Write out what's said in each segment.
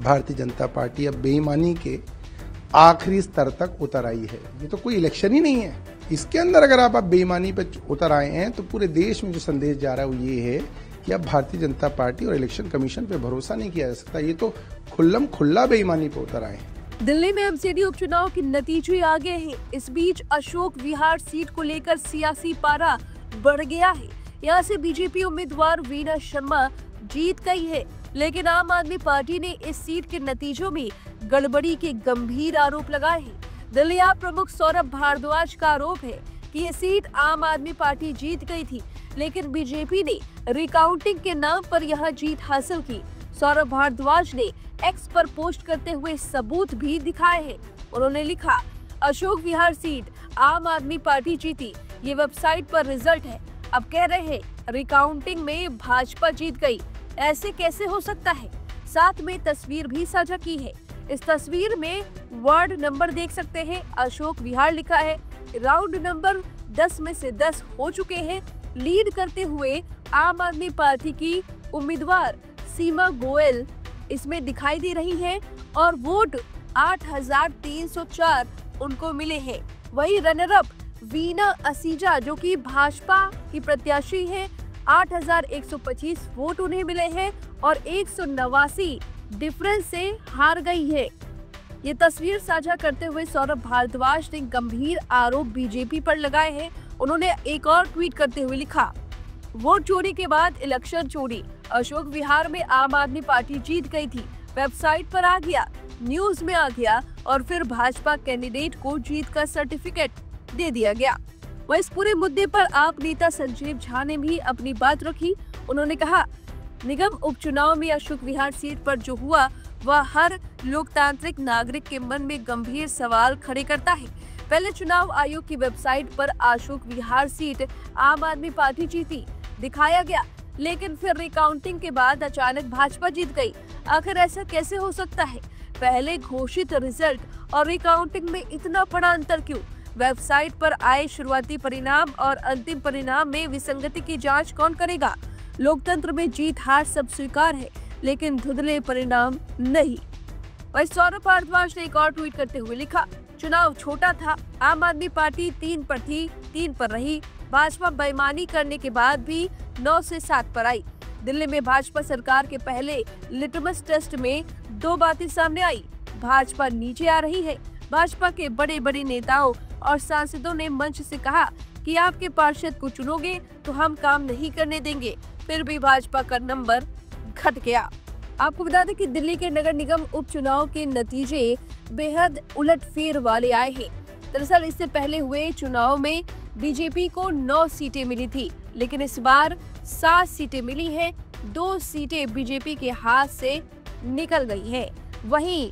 Bharatiya Janata party अब बेईमानी के आखिरी स्तर तक उतर आई है। ये तो कोई इलेक्शन ही नहीं है। इसके अंदर अगर आप बेईमानी पे उतर आए हैं तो पूरे देश में जो संदेश जा रहा है वो ये है कि अब भारतीय जनता पार्टी और इलेक्शन कमीशन पे भरोसा नहीं किया जा सकता। ये तो खुल्लम खुल्ला बेईमानी पे उतर आए हैं। दिल्ली में एमसीडी उपचुनाव के नतीजे आ गए हैं। इस बीच अशोक विहार सीट को लेकर सियासी पारा बढ़ गया है। यहाँ से बीजेपी उम्मीदवार वीना शर्मा जीत गई है, लेकिन आम आदमी पार्टी ने इस सीट के नतीजों में गड़बड़ी के गंभीर आरोप लगाए हैं। दिल्ली आप प्रमुख सौरभ भारद्वाज का आरोप है कि ये सीट आम आदमी पार्टी जीत गई थी, लेकिन बीजेपी ने रिकाउंटिंग के नाम पर यह जीत हासिल की। सौरभ भारद्वाज ने एक्स पर पोस्ट करते हुए सबूत भी दिखाए हैं। उन्होंने लिखा, अशोक विहार सीट आम आदमी पार्टी जीती, ये वेबसाइट पर रिजल्ट है। अब कह रहे हैं रिकाउंटिंग में भाजपा जीत गई, ऐसे कैसे हो सकता है। साथ में तस्वीर भी साझा की है। इस तस्वीर में वार्ड नंबर देख सकते हैं, अशोक विहार लिखा है। राउंड नंबर 10 में से 10 हो चुके हैं। लीड करते हुए आम आदमी पार्टी की उम्मीदवार सीमा गोयल इसमें दिखाई दे रही है और वोट 8,304 उनको मिले हैं। वही रनर अप वीना असीजा जो कि भाजपा की प्रत्याशी है, 8,125 वोट उन्हें मिले हैं और 189 डिफरेंस से हार गई है। ये तस्वीर साझा करते हुए सौरभ भारद्वाज ने गंभीर आरोप बीजेपी पर लगाए हैं। उन्होंने एक और ट्वीट करते हुए लिखा, वोट चोरी के बाद इलेक्शन चोरी, अशोक विहार में आम आदमी पार्टी जीत गई थी, वेबसाइट पर आ गया, न्यूज में आ गया और फिर भाजपा कैंडिडेट को जीत का सर्टिफिकेट दे दिया गया। वह इस पूरे मुद्दे पर आप नेता संजीव झा ने भी अपनी बात रखी। उन्होंने कहा, निगम उपचुनाव में अशोक विहार सीट पर जो हुआ वह हर लोकतांत्रिक नागरिक के मन में गंभीर सवाल खड़े करता है। पहले चुनाव आयोग की वेबसाइट पर अशोक विहार सीट आम आदमी पार्टी जीती दिखाया गया, लेकिन फिर रिकाउंटिंग के बाद अचानक भाजपा जीत गई। आखिर ऐसा कैसे हो सकता है। पहले घोषित रिजल्ट और रिकाउंटिंग में इतना बड़ा अंतर क्यों। वेबसाइट पर आए शुरुआती परिणाम और अंतिम परिणाम में विसंगति की जांच कौन करेगा। लोकतंत्र में जीत हार सब स्वीकार है, लेकिन धुंधले परिणाम नहीं। वही सौरभ भारद्वाज ने एक और ट्वीट करते हुए लिखा, चुनाव छोटा था, आम आदमी पार्टी 3 पर थी, 3 पर रही। भाजपा बेईमानी करने के बाद भी 9 से 7 पर आई। दिल्ली में भाजपा सरकार के पहले लिटमस टेस्ट में 2 बातें सामने आई। भाजपा नीचे आ रही है। भाजपा के बड़े बड़े नेताओं और सांसदों ने मंच से कहा कि आपके पार्षद को चुनोगे तो हम काम नहीं करने देंगे। फिर भी भाजपा का नंबर घट गया। आपको बता दें कि दिल्ली के नगर निगम उपचुनाव के नतीजे बेहद उलटफेर वाले आए हैं। दरअसल इससे पहले हुए चुनाव में बीजेपी को 9 सीटें मिली थी, लेकिन इस बार 7 सीटें मिली हैं। 2 सीटें बीजेपी के हाथ से निकल गई हैं। वहीं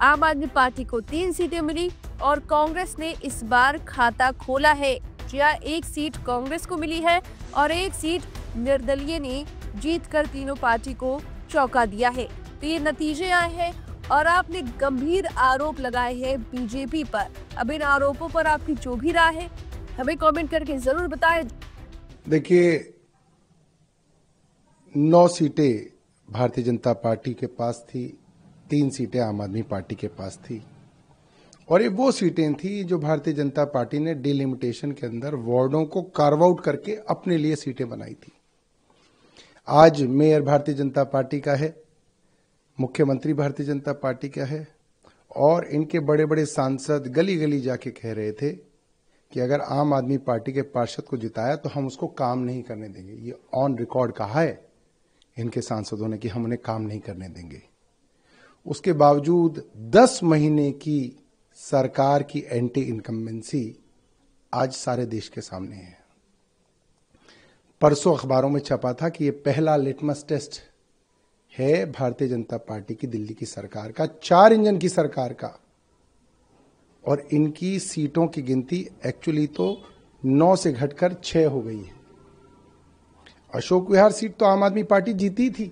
आम आदमी पार्टी को 3 सीटें मिली और कांग्रेस ने इस बार खाता खोला है, जहां 1 सीट कांग्रेस को मिली है और 1 सीट निर्दलीय ने जीतकर तीनों पार्टी को चौंका दिया है। तो ये नतीजे आए हैं और आपने गंभीर आरोप लगाए हैं बीजेपी पर। अब इन आरोपों पर आपकी जो भी राय है हमें कमेंट करके जरूर बताएं। देखिए, 9 सीटें भारतीय जनता पार्टी के पास थी, 3 सीटें आम आदमी पार्टी के पास थी और ये वो सीटें थी जो भारतीय जनता पार्टी ने डिलिमिटेशन के अंदर वार्डों को कार्व आउट करके अपने लिए सीटें बनाई थी। आज मेयर भारतीय जनता पार्टी का है, मुख्यमंत्री भारतीय जनता पार्टी का है और इनके बड़े बड़े सांसद गली गली जाके कह रहे थे कि अगर आम आदमी पार्टी के पार्षद को जिताया तो हम उसको काम नहीं करने देंगे। ये ऑन रिकॉर्ड कहा है इनके सांसदों ने कि हम उन्हें काम नहीं करने देंगे। उसके बावजूद 10 महीने की सरकार की एंटी इनकम्बेंसी आज सारे देश के सामने है। परसों अखबारों में छपा था कि ये पहला लिटमस टेस्ट है भारतीय जनता पार्टी की दिल्ली की सरकार का, 4 इंजन की सरकार का, और इनकी सीटों की गिनती एक्चुअली तो 9 से घटकर 6 हो गई है। अशोक विहार सीट तो आम आदमी पार्टी जीती थी,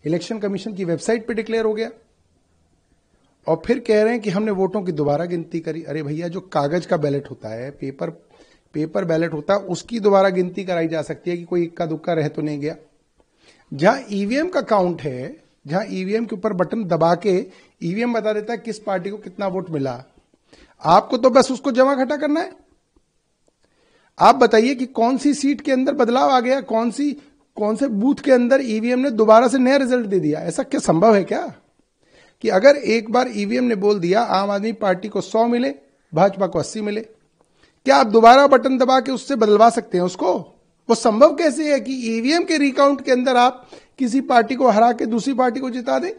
इलेक्शन कमीशन की वेबसाइट पे डिक्लेयर हो गया और फिर कह रहे हैं कि हमने वोटों की दोबारा गिनती करी। अरे भैया, जो कागज का बैलेट होता है, पेपर बैलेट होता है, उसकी दोबारा गिनती कराई जा सकती है कि कोई इक्का दुक्का रह तो नहीं गया। जहां ईवीएम का काउंट है जहां ईवीएम के ऊपर बटन दबा के ईवीएम बता देता है किस पार्टी को कितना वोट मिला। आपको तो बस उसको जमा घटा करना है। आप बताइए कि कौन सी सीट के अंदर बदलाव आ गया, कौन से बूथ के अंदर ईवीएम ने दोबारा से नया रिजल्ट दे दिया। ऐसा क्या संभव है क्या कि अगर एक बार ईवीएम ने बोल दिया आम आदमी पार्टी को 100 मिले, भाजपा को 80 मिले, क्या आप दोबारा बटन दबा के उससे बदलवा सकते हैं उसको? वो संभव कैसे है कि ईवीएम के रिकाउंट के अंदर आप किसी पार्टी को हरा के दूसरी पार्टी को जिता दें?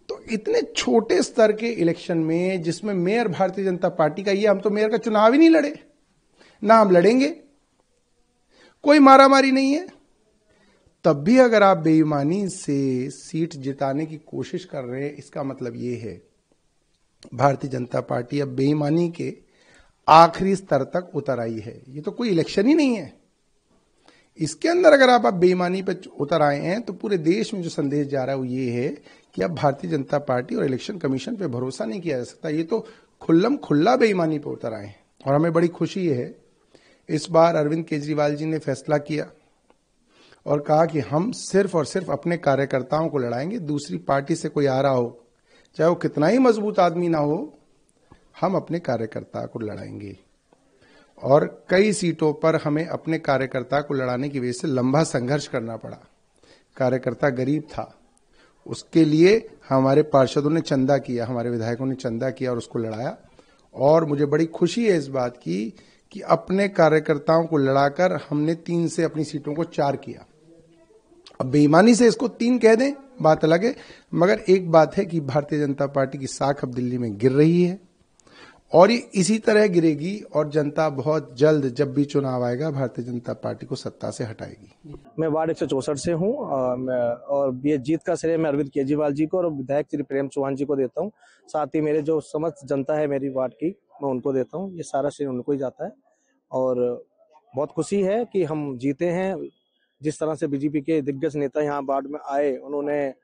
तो इतने छोटे स्तर के इलेक्शन में जिसमें मेयर भारतीय जनता पार्टी का, ये हम तो मेयर का चुनाव ही नहीं लड़े, ना हम लड़ेंगे, कोई मारामारी नहीं है, तब भी अगर आप बेईमानी से सीट जिताने की कोशिश कर रहे हैं, इसका मतलब ये है भारतीय जनता पार्टी अब बेईमानी के आखिरी स्तर तक उतर आई है। ये तो कोई इलेक्शन ही नहीं है। इसके अंदर अगर आप बेईमानी पे उतर आए हैं तो पूरे देश में जो संदेश जा रहा है वो ये है कि अब भारतीय जनता पार्टी और इलेक्शन कमीशन पे भरोसा नहीं किया जा सकता। ये तो खुल्लम खुल्ला बेईमानी पे उतर आए हैं। और हमें बड़ी खुशी है इस बार अरविंद केजरीवाल जी ने फैसला किया और कहा कि हम सिर्फ और सिर्फ अपने कार्यकर्ताओं को लड़ाएंगे, दूसरी पार्टी से कोई आ रहा हो, चाहे वो कितना ही मजबूत आदमी ना हो, हम अपने कार्यकर्ता को लड़ाएंगे। और कई सीटों पर हमें अपने कार्यकर्ता को लड़ाने की वजह से लंबा संघर्ष करना पड़ा। कार्यकर्ता गरीब था, उसके लिए हमारे पार्षदों ने चंदा किया, हमारे विधायकों ने चंदा किया और उसको लड़ाया। और मुझे बड़ी खुशी है इस बात की कि अपने कार्यकर्ताओं को लड़ाकर हमने 3 से अपनी सीटों को 4 किया। अब बेईमानी से इसको 3 कह दें बात अलग है, मगर एक बात है कि भारतीय जनता पार्टी की साख अब दिल्ली में गिर रही है और ये इसी तरह गिरेगी और जनता बहुत जल्द जब भी चुनाव आएगा भारतीय जनता पार्टी को सत्ता से हटाएगी। मैं वार्ड 164 से हूँ और ये जीत का श्रेय मैं अरविंद केजरीवाल जी को और विधायक श्री प्रेम चौहान जी को देता हूँ। साथ ही मेरे जो समस्त जनता है मेरी वार्ड की, मैं उनको देता हूँ। ये सारा श्रेय उनको ही जाता है और बहुत खुशी है कि हम जीते हैं। जिस तरह से बीजेपी के दिग्गज नेता यहाँ वार्ड में आए, उन्होंने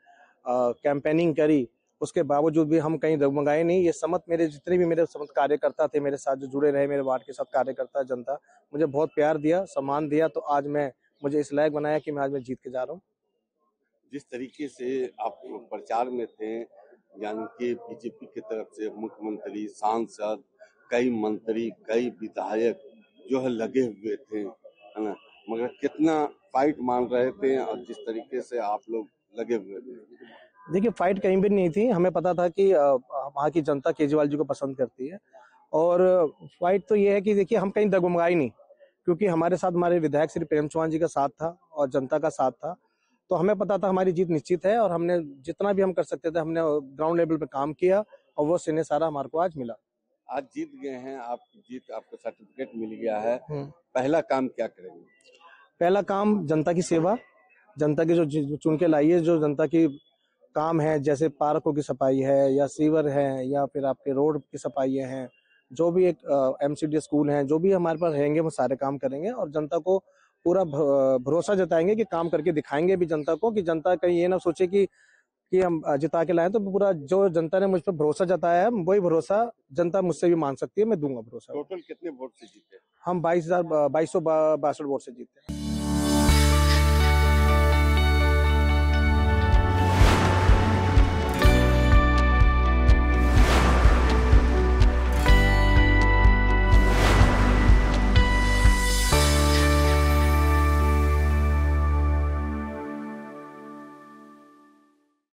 कैंपेनिंग करी, उसके बावजूद भी हम कहीं डगमगाए नहीं। ये समस्त मेरे जितने भी मेरे समस्त कार्यकर्ता थे, मेरे साथ जो जुड़े रहे, मेरे वार्ड के साथ कार्यकर्ता जनता मुझे बहुत प्यार दिया, सम्मान दिया, तो आज मुझे इस लायक बनाया कि मैं जीत के जा रहा हूँ। जिस तरीके से आप प्रचार में थे, यानी कि बीजेपी की तरफ से मुख्यमंत्री, सांसद, कई मंत्री, कई विधायक जो है लगे हुए थे, है ना, मगर कितना फाइट मान रहे थे और जिस तरीके से आप लोग लगे हुए थे। देखिए, फाइट कहीं भी नहीं थी। हमें पता था कि वहाँ की जनता केजरीवाल जी को पसंद करती है और फाइट तो ये है कि देखिए हम कहीं डगमगाए नहीं, क्योंकि हमारे साथ हमारे विधायक श्री प्रेम चौहान जी का साथ था और जनता का साथ था। तो हमें पता था हमारी जीत निश्चित है और हमने जितना भी हम कर सकते थे हमने ग्राउंड लेवल पे काम किया और वो श्रेय सारा हमारे को आज मिला। आज जीत गए हैं, आपकी जीत, आपको सर्टिफिकेट मिल गया है। पहला काम क्या करेंगे? पहला काम जनता की सेवा, जनता की जो चुन के लाई है, जो जनता की काम है, जैसे पार्कों की सफाई है या सीवर है या फिर आपके रोड की सफाई है, जो भी एक एमसीडी स्कूल हैं, जो भी हमारे पास रहेंगे वो सारे काम करेंगे और जनता को पूरा भरोसा जताएंगे कि काम करके दिखाएंगे भी जनता को, कि जनता कहीं ये ना सोचे कि हम जिता के लाए। तो पूरा जो जनता ने मुझ पर भरोसा जताया है वही भरोसा जनता मुझसे भी मान सकती है, मैं दूंगा भरोसा। टोटल कितने वोट से जीते? हम 22,262 वोट से जीते हैं।